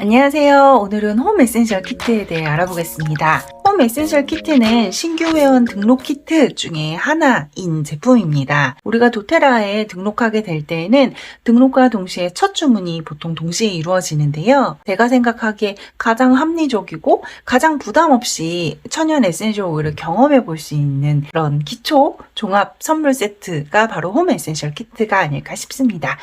안녕하세요. 오늘은 홈 에센셜 키트에 대해 알아보겠습니다. 홈 에센셜 키트는 신규 회원 등록 키트 중에 하나인 제품입니다. 우리가 도테라에 등록하게 될 때에는 등록과 동시에 첫 주문이 보통 동시에 이루어지는데요. 제가 생각하기에 가장 합리적이고 가장 부담 없이 천연 에센셜 오일을 경험해 볼 수 있는 그런 기초 종합 선물 세트가 바로 홈 에센셜 키트가 아닐까 싶습니다.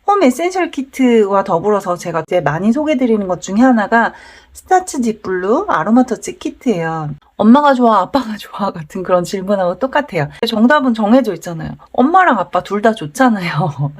홈 에센셜 키트와 더불어서 제가 이제 많이 소개드리는 것 중에 하나가 스타치 딥블루 아로마 터치 키트예요. 엄마가 좋아, 아빠가 좋아 같은 그런 질문하고 똑같아요. 정답은 정해져 있잖아요. 엄마랑 아빠 둘 다 좋잖아요.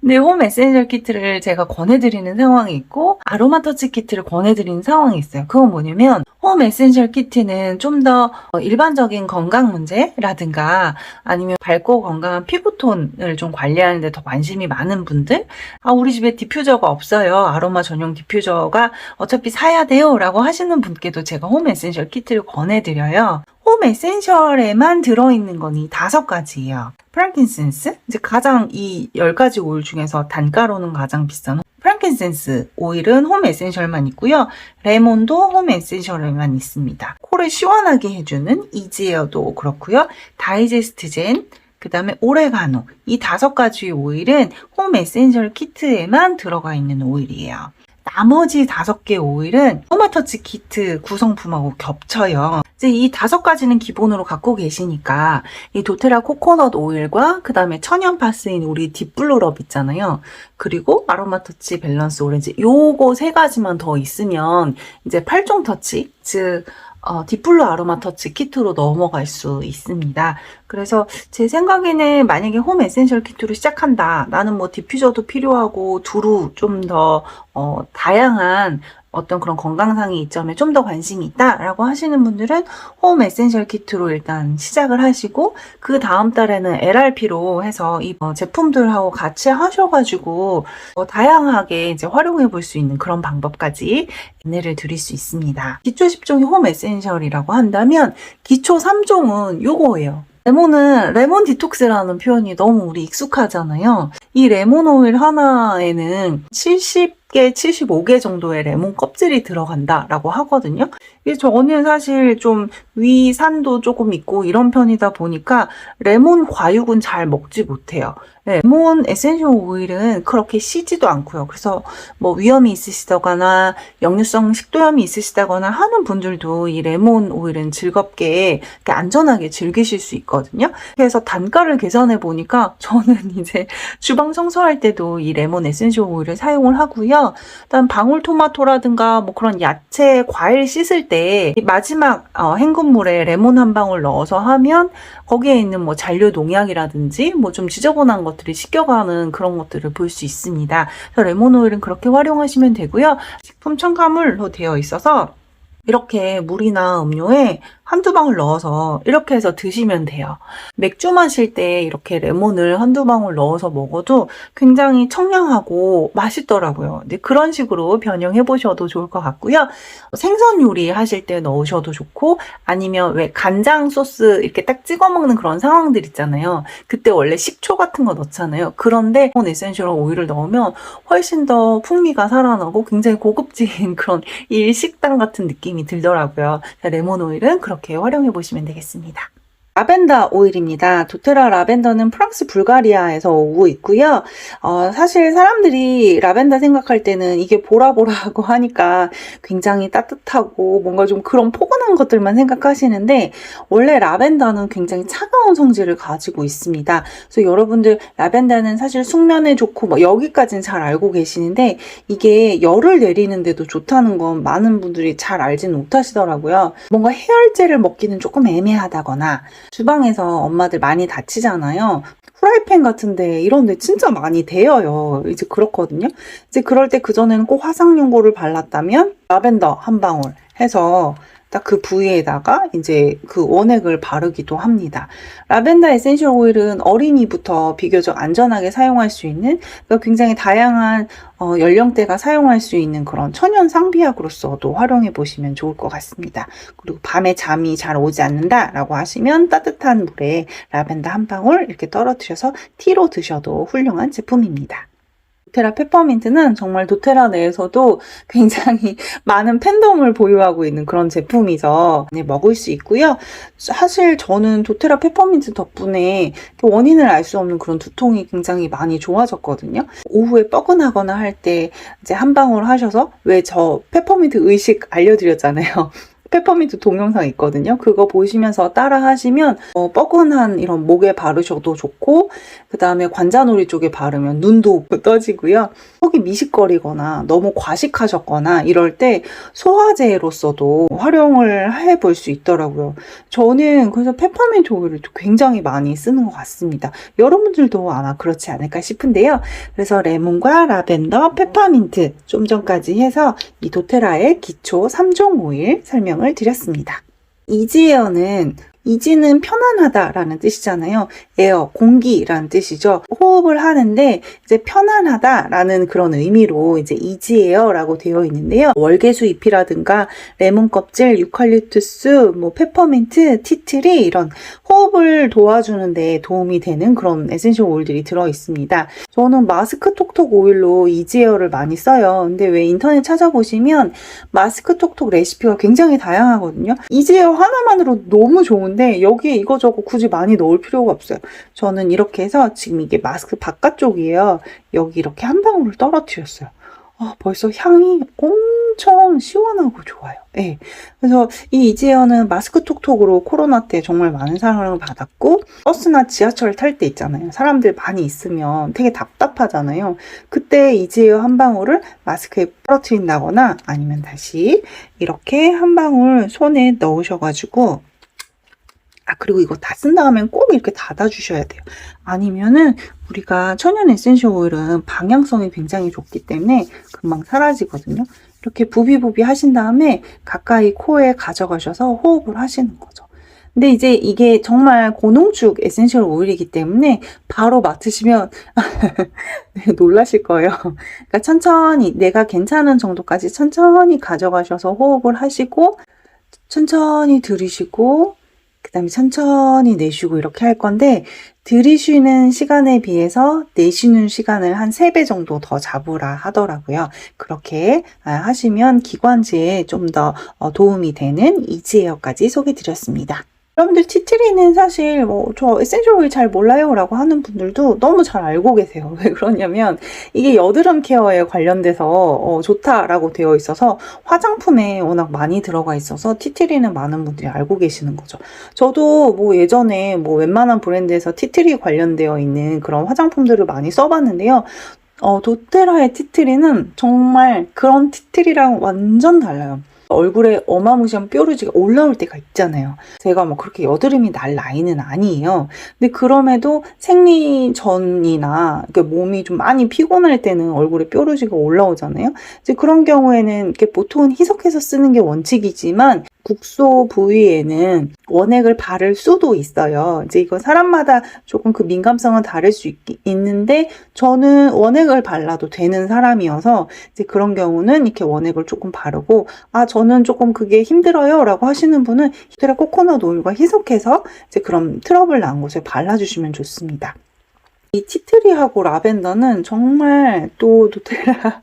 근데 홈 에센셜 키트를 제가 권해드리는 상황이 있고 아로마 터치 키트를 권해드리는 상황이 있어요. 그건 뭐냐면 홈 에센셜 키트는 좀 더 일반적인 건강 문제라든가 아니면 밝고 건강한 피부톤을 좀 관리하는 데 더 관심이 많은 분들, 우리 집에 디퓨저가 없어요. 아로마 전용 디퓨저가 어차피 사야 돼요 라고 하시는 분께도 제가 홈 에센셜 키트를 권해드려요. 홈 에센셜에만 들어있는 건 이 5가지예요. 프랑킨센스, 이제 가장 이 10가지 오일 중에서 단가로는 가장 비싼 프랑킨센스 오일은 홈 에센셜만 있고요. 레몬도 홈 에센셜에만 있습니다. 코를 시원하게 해주는 이지에어도 그렇고요. 다이제스트 젠, 그 다음에 오레가노, 이 5가지 오일은 홈 에센셜 키트에만 들어가 있는 오일이에요. 나머지 5개 오일은 아로마터치 키트 구성품하고 겹쳐요. 이제 이 5가지는 기본으로 갖고 계시니까 이 도테라 코코넛 오일과 그 다음에 천연 파스인 우리 딥블루럽 있잖아요. 그리고 아로마터치 밸런스 오렌지, 요거 3가지만 더 있으면 이제 8종 터치, 즉 딥블루 아로마 터치 키트로 넘어갈 수 있습니다. 그래서 제 생각에는 만약에 홈 에센셜 키트로 시작한다. 나는 뭐 디퓨저도 필요하고 두루 좀 더 다양한 어떤 그런 건강상의 이점에 좀 더 관심이 있다라고 하시는 분들은 홈 에센셜 키트로 일단 시작을 하시고 그 다음 달에는 LRP로 해서 이 제품들하고 같이 하셔가지고 다양하게 이제 활용해 볼 수 있는 그런 방법까지 안내를 드릴 수 있습니다. 기초 10종이 홈 에센셜이라고 한다면 기초 3종은 요거예요. 레몬은 레몬 디톡스라는 표현이 너무 우리 익숙하잖아요. 이 레몬 오일 하나에는 70개, 75개 정도의 레몬 껍질이 들어간다라고 하거든요. 저는 사실 좀 위산도 조금 있고 이런 편이다 보니까 레몬 과육은 잘 먹지 못해요. 레몬 에센셜 오일은 그렇게 시지도 않고요. 그래서 뭐 위염이 있으시다거나 역류성 식도염이 있으시다거나 하는 분들도 이 레몬 오일은 즐겁게 안전하게 즐기실 수 있거든요. 그래서 단가를 계산해 보니까 저는 이제 주방 청소할 때도 이 레몬 에센셜 오일을 사용을 하고요. 일단 방울토마토라든가 뭐 그런 야채, 과일 씻을 때 마지막 헹군물에 레몬 한 방울 넣어서 하면 거기에 있는 뭐 잔류 농약이라든지 뭐 좀 지저분한 것들이 씻겨가는 그런 것들을 볼 수 있습니다. 그래서 레몬 오일은 그렇게 활용하시면 되고요. 식품 첨가물로 되어 있어서 이렇게 물이나 음료에 한두 방울 넣어서 이렇게 해서 드시면 돼요. 맥주 마실 때 이렇게 레몬을 한두 방울 넣어서 먹어도 굉장히 청량하고 맛있더라고요. 근데 그런 식으로 변형해 보셔도 좋을 것 같고요. 생선 요리 하실 때 넣으셔도 좋고, 아니면 왜 간장 소스 이렇게 딱 찍어 먹는 그런 상황들 있잖아요. 그때 원래 식초 같은 거 넣잖아요. 그런데 에센셜 오일을 넣으면 훨씬 더 풍미가 살아나고 굉장히 고급진 그런 일식당 같은 느낌이 들더라고요. 레몬 오일은 그렇게 활용해 보시면 되겠습니다. 라벤더 오일입니다. 도테라 라벤더는 프랑스 불가리아에서 오고 있고요. 사실 사람들이 라벤더 생각할 때는 이게 보라보라하고 하니까 굉장히 따뜻하고 뭔가 좀 그런 포근한 것들만 생각하시는데 원래 라벤더는 굉장히 차가운 성질을 가지고 있습니다. 그래서 여러분들 라벤더는 사실 숙면에 좋고 뭐 여기까지는 잘 알고 계시는데 이게 열을 내리는데도 좋다는 건 많은 분들이 잘 알지는 못하시더라고요. 뭔가 해열제를 먹기는 조금 애매하다거나 주방에서 엄마들 많이 다치잖아요. 프라이팬 같은데 이런데 진짜 많이 데여요. 이제 그렇거든요. 이제 그럴 때 그전에는 꼭 화상연고를 발랐다면 라벤더 한 방울 해서 딱 그 부위에다가 이제 그 원액을 바르기도 합니다. 라벤더 에센셜 오일은 어린이부터 비교적 안전하게 사용할 수 있는, 그러니까 굉장히 다양한 연령대가 사용할 수 있는 그런 천연 상비약으로서도 활용해 보시면 좋을 것 같습니다. 그리고 밤에 잠이 잘 오지 않는다라고 하시면 따뜻한 물에 라벤더 한 방울 이렇게 떨어뜨려서 티로 드셔도 훌륭한 제품입니다. 도테라 페퍼민트는 정말 도테라 내에서도 굉장히 많은 팬덤을 보유하고 있는 그런 제품이죠. 네, 먹을 수 있고요. 사실 저는 도테라 페퍼민트 덕분에 원인을 알 수 없는 그런 두통이 굉장히 많이 좋아졌거든요. 오후에 뻐근하거나 할 때 이제 한 방울 하셔서, 왜 저 페퍼민트 의식 알려드렸잖아요. 페퍼민트 동영상 있거든요. 그거 보시면서 따라 하시면 뻐근한 이런 목에 바르셔도 좋고, 그 다음에 관자놀이 쪽에 바르면 눈도 떠지고요. 속이 미식거리거나 너무 과식하셨거나 이럴 때 소화제로서도 활용을 해볼 수 있더라고요. 저는 그래서 페퍼민트 오일을 굉장히 많이 쓰는 것 같습니다. 여러분들도 아마 그렇지 않을까 싶은데요. 그래서 레몬과 라벤더, 페퍼민트 좀 전까지 해서 이 도테라의 기초 3종 오일 설명을 드렸습니다. 이지에어는, 이지는 편안하다라는 뜻이잖아요. 에어, 공기라는 뜻이죠. 호흡을 하는데 이제 편안하다라는 그런 의미로 이제 이지에어라고 되어 있는데요. 월계수 잎이라든가 레몬 껍질, 유칼립투스, 페퍼민트, 티트리 이런 호흡을 도와주는 데 도움이 되는 그런 에센셜 오일들이 들어 있습니다. 저는 마스크 톡톡 오일로 이지에어를 많이 써요. 근데 왜 인터넷 찾아보시면 마스크 톡톡 레시피가 굉장히 다양하거든요. 이지에어 하나만으로 너무 좋은데 여기에 이거저거 굳이 많이 넣을 필요가 없어요. 저는 이렇게 해서 지금 이게 마스크 바깥쪽이에요. 여기 이렇게 한 방울을 떨어뜨렸어요. 벌써 향이 엄청 시원하고 좋아요. 네. 그래서 이 이지에어는 마스크 톡톡으로 코로나 때 정말 많은 사랑을 받았고, 버스나 지하철 탈 때 있잖아요. 사람들 많이 있으면 되게 답답하잖아요. 그때 이지에어 한 방울을 마스크에 떨어뜨린다거나 아니면 다시 이렇게 한 방울 손에 넣으셔가지고, 그리고 이거 다 쓴 다음엔 꼭 이렇게 닫아주셔야 돼요. 아니면은 우리가 천연 에센셜 오일은 방향성이 굉장히 좋기 때문에 금방 사라지거든요. 이렇게 부비부비 하신 다음에 가까이 코에 가져가셔서 호흡을 하시는 거죠. 근데 이제 이게 정말 고농축 에센셜 오일이기 때문에 바로 맡으시면 놀라실 거예요. 그러니까 천천히 내가 괜찮은 정도까지 천천히 가져가셔서 호흡을 하시고, 천천히 들이쉬고, 그 다음에 천천히 내쉬고 이렇게 할 건데, 들이쉬는 시간에 비해서 내쉬는 시간을 한 3배 정도 더 잡으라 하더라고요. 그렇게 하시면 기관지에 좀 더 도움이 되는 이지에어까지 소개드렸습니다. 여러분들 티트리는 사실 저 에센셜 오일 잘 몰라요 라고 하는 분들도 너무 잘 알고 계세요. 왜 그러냐면 이게 여드름 케어에 관련돼서 좋다라고 되어 있어서 화장품에 워낙 많이 들어가 있어서 티트리는 많은 분들이 알고 계시는 거죠. 저도 예전에 웬만한 브랜드에서 티트리 관련되어 있는 그런 화장품들을 많이 써봤는데요. 도테라의 티트리는 정말 그런 티트리랑 완전 달라요. 얼굴에 어마무시한 뾰루지가 올라올 때가 있잖아요. 제가 그렇게 여드름이 날 나이는 아니에요. 근데 그럼에도 생리 전이나 몸이 좀 많이 피곤할 때는 얼굴에 뾰루지가 올라오잖아요. 이제 그런 경우에는 보통은 희석해서 쓰는 게 원칙이지만 국소 부위에는 원액을 바를 수도 있어요. 이제 이건 사람마다 조금 그 민감성은 다를 수 있는데 저는 원액을 발라도 되는 사람이어서 이제 그런 경우는 이렇게 원액을 조금 바르고, 저는 조금 그게 힘들어요 라고 하시는 분은 도테라 코코넛 오일과 희석해서 이제 그럼 트러블 난 곳에 발라주시면 좋습니다. 이 티트리하고 라벤더는 정말 또 도테라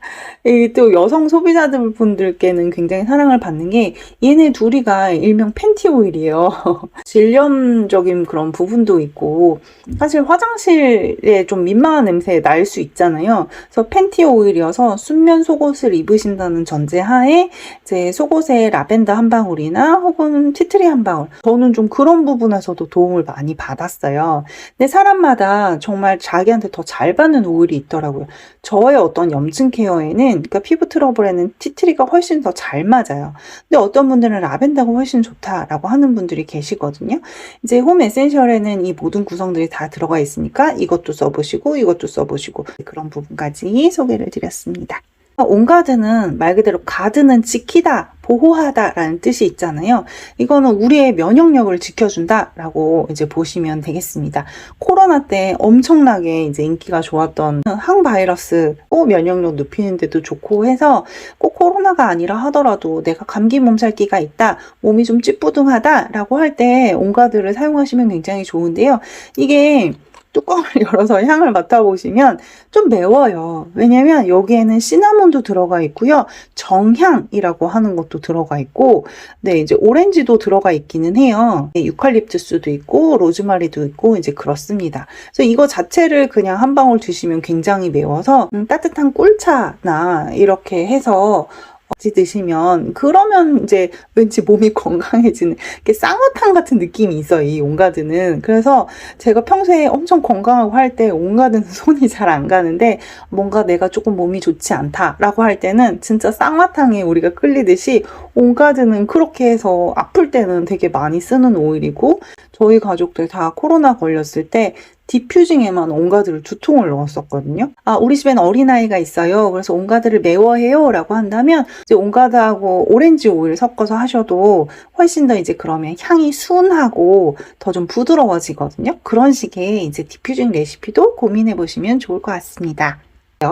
또 여성 소비자들 분들께는 굉장히 사랑을 받는 게, 얘네 둘이가 일명 팬티 오일이에요. 질염적인 그런 부분도 있고 사실 화장실에 좀 민망한 냄새 날 수 있잖아요. 그래서 팬티 오일이어서 순면 속옷을 입으신다는 전제하에 이제 속옷에 라벤더 한 방울이나 혹은 티트리 한 방울, 저는 좀 그런 부분에서도 도움을 많이 받았어요. 근데 사람마다 정말 자기한테 더 잘 받는 오일이 있더라고요. 저의 어떤 염증 케어에는, 그러니까 피부 트러블에는 티트리가 훨씬 더 잘 맞아요. 근데 어떤 분들은 라벤더가 훨씬 좋다라고 하는 분들이 계시거든요. 이제 홈 에센셜에는 이 모든 구성들이 다 들어가 있으니까 이것도 써보시고 이것도 써보시고 그런 부분까지 소개를 드렸습니다. 온가드는 말 그대로 가드는 지키다, 보호하다 라는 뜻이 있잖아요. 이거는 우리의 면역력을 지켜준다 라고 이제 보시면 되겠습니다. 코로나 때 엄청나게 이제 인기가 좋았던 항바이러스 면역력 높이는 데도 좋고 해서 꼭 코로나가 아니라 하더라도 내가 감기 몸살기가 있다, 몸이 좀 찌뿌둥하다 라고 할 때 온가드를 사용하시면 굉장히 좋은데요. 이게 뚜껑을 열어서 향을 맡아보시면 좀 매워요. 왜냐면 여기에는 시나몬도 들어가 있고요. 정향이라고 하는 것도 들어가 있고, 네, 이제 오렌지도 들어가 있기는 해요. 네, 유칼립투스도 있고, 로즈마리도 있고, 이제 그렇습니다. 그래서 이거 자체를 그냥 한 방울 드시면 굉장히 매워서, 따뜻한 꿀차나 이렇게 해서 같이 드시면, 그러면 이제 왠지 몸이 건강해지는 쌍화탕 같은 느낌이 있어요, 이 온가드는. 그래서 제가 평소에 엄청 건강하고 할 때 온가드는 손이 잘 안 가는데 뭔가 내가 조금 몸이 좋지 않다라고 할 때는 진짜 쌍화탕에 우리가 끌리듯이 온가드는 그렇게 해서 아플 때는 되게 많이 쓰는 오일이고, 저희 가족들 다 코로나 걸렸을 때 디퓨징에만 온가드를 2통을 넣었었거든요. 우리 집엔 어린아이가 있어요. 그래서 온가드를 매워해요 라고 한다면 이제 온가드하고 오렌지 오일 섞어서 하셔도 훨씬 더 이제 그러면 향이 순하고 더 좀 부드러워지거든요. 그런 식의 이제 디퓨징 레시피도 고민해 보시면 좋을 것 같습니다.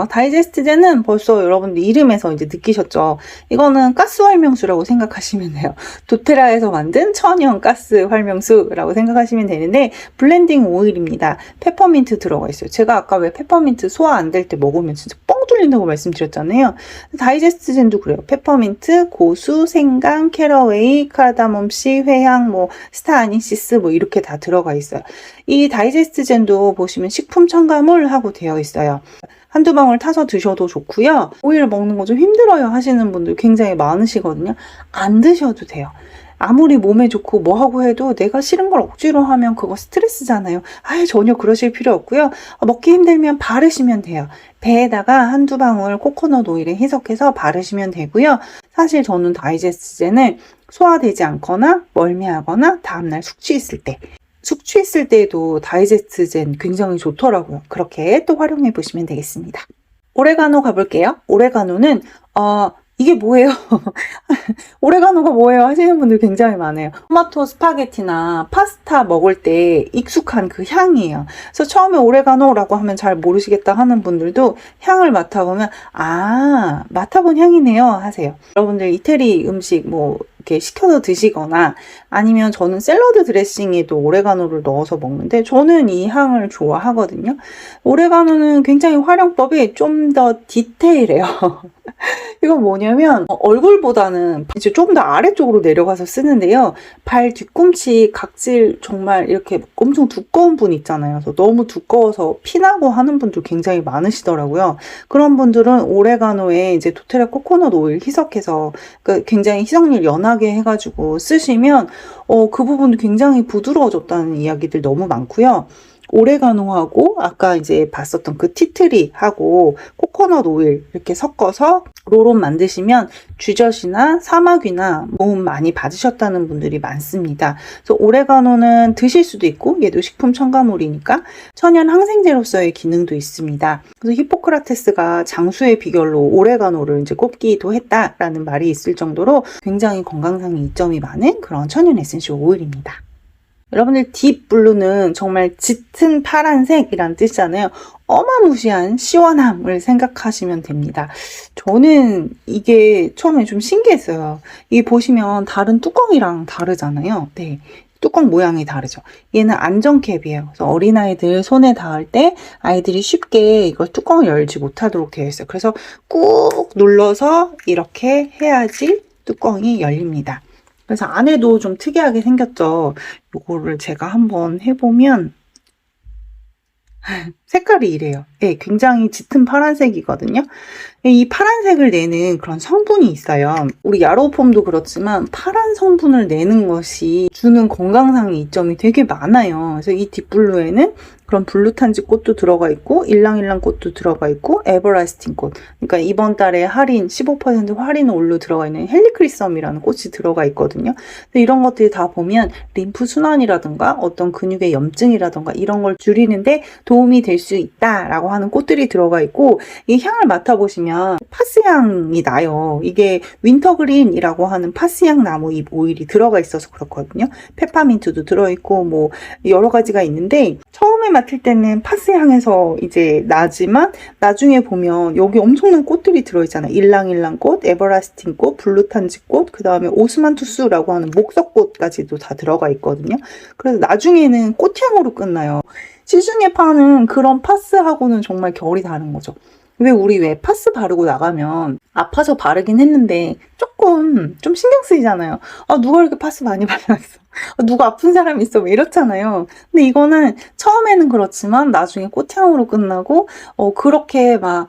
다이제스트제는 벌써 여러분들 이름에서 이제 느끼셨죠? 이거는 가스 활명수라고 생각하시면 돼요. 도테라에서 만든 천연 가스 활명수라고 생각하시면 되는데, 블렌딩 오일입니다. 페퍼민트 들어가 있어요. 제가 아까 왜 페퍼민트 소화 안 될 때 먹으면 진짜 뻥 뚫린다고 말씀드렸잖아요. 다이제스트제도 그래요. 페퍼민트, 고수, 생강, 캐러웨이, 카다몬씨, 회향, 스타아니시스 이렇게 다 들어가 있어요. 이 다이제스트제도 보시면 식품 첨가물하고 되어 있어요. 한두 방울 타서 드셔도 좋고요. 오일 먹는 거 좀 힘들어요 하시는 분들 굉장히 많으시거든요. 안 드셔도 돼요. 아무리 몸에 좋고 뭐하고 해도 내가 싫은 걸 억지로 하면 그거 스트레스잖아요. 전혀 그러실 필요 없고요. 먹기 힘들면 바르시면 돼요. 배에다가 한두 방울 코코넛 오일에 희석해서 바르시면 되고요. 사실 저는 다이제스트제는 소화되지 않거나 멀미하거나 다음날 숙취했을 때에도 다이제스트제는 굉장히 좋더라고요. 그렇게 또 활용해 보시면 되겠습니다. 오레가노 가볼게요. 오레가노는 이게 뭐예요? 오레가노가 뭐예요? 하시는 분들 굉장히 많아요. 토마토 스파게티나 파스타 먹을 때 익숙한 그 향이에요. 그래서 처음에 오레가노라고 하면 잘 모르시겠다 하는 분들도 향을 맡아보면 맡아본 향이네요 하세요. 여러분들 이태리 음식 이렇게 시켜서 드시거나 아니면 저는 샐러드 드레싱에도 오레가노를 넣어서 먹는데 저는 이 향을 좋아하거든요. 오레가노는 굉장히 활용법이 좀 더 디테일해요. 이건 뭐냐면 얼굴보다는 이제 좀 더 아래쪽으로 내려가서 쓰는데요. 발 뒤꿈치 각질 정말 이렇게 엄청 두꺼운 분 있잖아요. 그래서 너무 두꺼워서 피나고 하는 분들 굉장히 많으시더라고요. 그런 분들은 오레가노에 이제 도테라 코코넛 오일 희석해서 굉장히 희석률 연하게 해가지고 쓰시면 그 부분도 굉장히 부드러워졌다는 이야기들 너무 많고요. 오레가노하고 아까 이제 봤었던 그 티트리하고 코코넛 오일 이렇게 섞어서 롤온 만드시면 쥐젖이나 사마귀나 모음 많이 받으셨다는 분들이 많습니다. 그래서 오레가노는 드실 수도 있고 얘도 식품 첨가물이니까 천연 항생제로서의 기능도 있습니다. 그래서 히포크라테스가 장수의 비결로 오레가노를 이제 꼽기도 했다라는 말이 있을 정도로 굉장히 건강상의 이점이 많은 그런 천연 에센셜 오일입니다. 여러분들 딥블루는 정말 짙은 파란색이란 뜻이잖아요. 어마무시한 시원함을 생각하시면 됩니다. 저는 이게 처음에 좀 신기했어요. 이게 보시면 다른 뚜껑이랑 다르잖아요. 네. 뚜껑 모양이 다르죠. 얘는 안전캡이에요. 그래서 어린아이들 손에 닿을 때 아이들이 쉽게 이걸 뚜껑을 열지 못하도록 되어 있어요. 그래서 꾹 눌러서 이렇게 해야지 뚜껑이 열립니다. 그래서 안에도 좀 특이하게 생겼죠. 요거를 제가 한번 해보면 색깔이 이래요. 네, 굉장히 짙은 파란색이거든요. 이 파란색을 내는 그런 성분이 있어요. 우리 야로폼도 그렇지만 파란 성분을 내는 것이 주는 건강상의 이점이 되게 많아요. 그래서 이 딥블루에는 그런 블루탄지 꽃도 들어가 있고 일랑일랑 꽃도 들어가 있고 에버라스팅 꽃, 그러니까 이번 달에 할인 15% 할인 올로 들어가 있는 헬리크리썸이라는 꽃이 들어가 있거든요. 이런 것들이 다 보면 림프 순환이라든가 어떤 근육의 염증이라든가 이런 걸 줄이는데 도움이 될 수 있다라고 하는 꽃들이 들어가 있고, 이 향을 맡아보시면 파스향이 나요. 이게 윈터그린이라고 하는 파스향 나무 잎 오일이 들어가 있어서 그렇거든요. 페퍼민트도 들어있고 여러 가지가 있는데 처음에 맡을 때는 파스향에서 이제 나지만 나중에 보면 여기 엄청난 꽃들이 들어있잖아요. 일랑일랑 꽃, 에버라스팅 꽃, 블루탄지 꽃, 그 다음에 오스만투스라고 하는 목석꽃까지도 다 들어가 있거든요. 그래서 나중에는 꽃향으로 끝나요. 시중에 파는 그런 파스하고는 정말 결이 다른 거죠. 우리 왜 파스 바르고 나가면 아파서 바르긴 했는데 조금 좀 신경 쓰이잖아요. 누가 이렇게 파스 많이 발랐어? 누가 아픈 사람 있어? 왜 이렇잖아요. 근데 이거는 처음에는 그렇지만 나중에 꽃향으로 끝나고 그렇게 막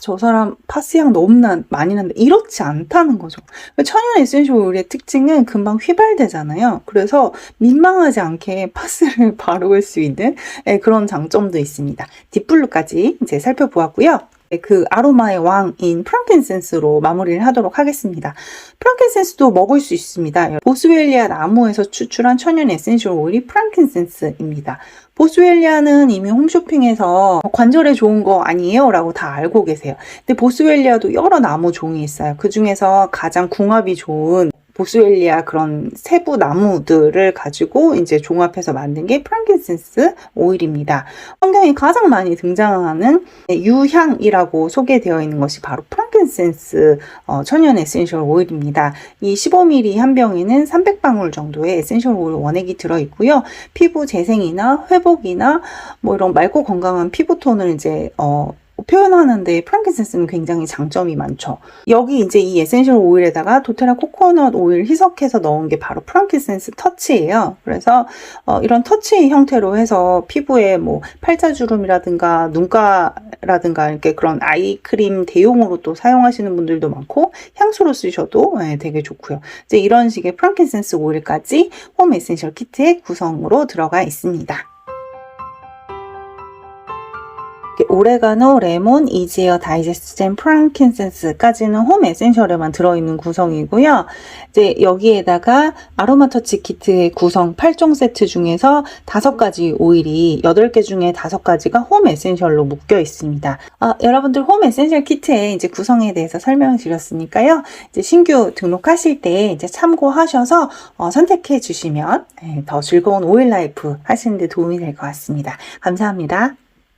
저 사람 파스향 너무 많이 난다. 이렇지 않다는 거죠. 천연 에센셜 오일의 특징은 금방 휘발되잖아요. 그래서 민망하지 않게 파스를 바를 수 있는 그런 장점도 있습니다. 딥블루까지 이제 살펴보았고요. 그 아로마의 왕인 프랑킨센스로 마무리를 하도록 하겠습니다. 프랑킨센스도 먹을 수 있습니다. 보스웰리아 나무에서 추출한 천연 에센셜 오일이 프랑킨센스입니다. 보스웰리아는 이미 홈쇼핑에서 관절에 좋은 거 아니에요? 라고 다 알고 계세요. 근데 보스웰리아도 여러 나무 종이 있어요. 그 중에서 가장 궁합이 좋은 보스웰리아 그런 세부 나무들을 가지고 이제 종합해서 만든 게 프랑킨센스 오일입니다. 환경에 가장 많이 등장하는 유향이라고 소개되어 있는 것이 바로 프랑킨센스 천연 에센셜 오일입니다. 이 15ml 한 병에는 300방울 정도의 에센셜 오일 원액이 들어있고요. 피부 재생이나 회복이나 뭐 이런 맑고 건강한 피부톤을 이제 표현하는데 프랑킨센스는 굉장히 장점이 많죠. 여기 이제 이 에센셜 오일에다가 도테라 코코넛 오일 희석해서 넣은 게 바로 프랑킨센스 터치예요. 그래서 이런 터치 형태로 해서 피부에 뭐 팔자주름이라든가 눈가라든가 이렇게 그런 아이크림 대용으로 또 사용하시는 분들도 많고 향수로 쓰셔도 되게 좋고요. 이제 이런 식의 프랑킨센스 오일까지 홈 에센셜 키트의 구성으로 들어가 있습니다. 오레가노, 레몬, 이지에어, 다이제스트 잼, 프랑킨센스까지는 홈 에센셜에만 들어있는 구성이고요. 이제 여기에다가 아로마 터치 키트의 구성 8종 세트 중에서 5가지 오일이 8개 중에 5가지가 홈 에센셜로 묶여 있습니다. 여러분들 홈 에센셜 키트의 이제 구성에 대해서 설명을 드렸으니까요. 이제 신규 등록하실 때 이제 참고하셔서 선택해 주시면 더 즐거운 오일 라이프 하시는 데 도움이 될 것 같습니다. 감사합니다.